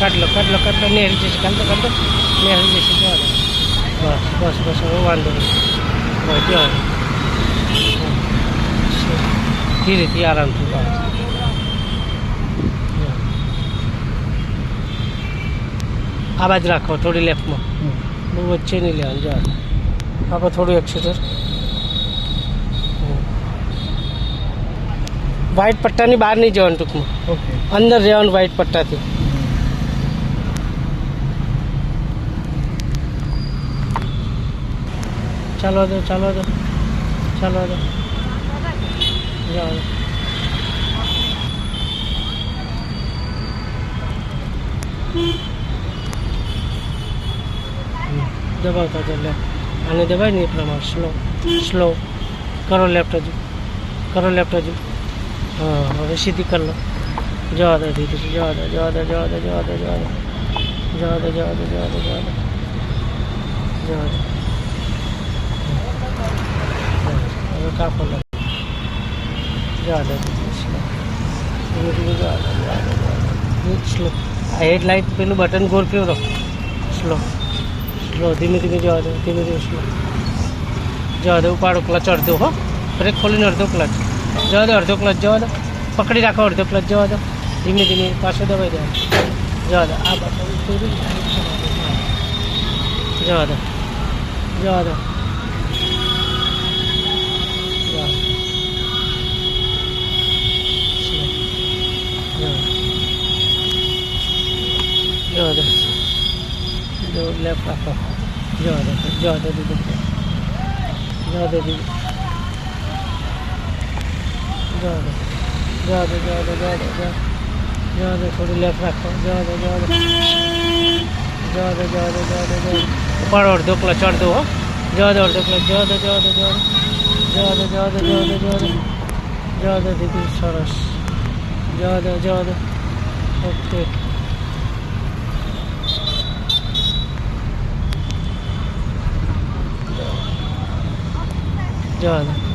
કાઢ લો નેહરી જશે કાઢ લો નેહરી જશે જવા દો બસ હવે વાંધો નહીં બસ જવા દો ધીરેથી આરામથી બસ આ બાજુ રાખો થોડી લેફ્ટમાં બહુ વચ્ચે નહીં લેવાનું જવા દો આપો થોડું એક્સેટર વ્હાઇટ પટ્ટાની બહાર નહીં જવાનું ટૂંકમાં ઓકે અંદર રહેવાનું વ્હાઇટ પટ્ટાથી ચાલો દો જવા દો દબાવતા તો લેફ્ટ આને દબાય ને એ પ્રમાણે સ્લો કરો લેફ્ટ હજુ હા હવે સીધી કરી લો જવા દો દીદી જવા દો હવે કાપો લો જવા દો સ્લો આ હેડલાઇટ પેલું બટન ગોળ ફેરવો સ્લો ધીમે જવા દો સ્લો જવા દો ઉપાડો ક્લચ અડધો હો બ્રેક ખોલીને અડધો ક્લચ જવા દો અડધો ક્લચ જવા દો પકડી રાખો અડધો ક્લચ જવા દો ધીમે પાછો દબાઈ દેવા જવા દો આ બટન જવા દો લેફ્ટ રાખો જવા દો દીદી થોડી લેફ્ટ રાખો જવા દો ઉપાડો અડધો ક્લચ અડધો હો જવા દો અડધો ક્લચ જવા દો દીદી સરસ જવા દો ઓકે જવા દો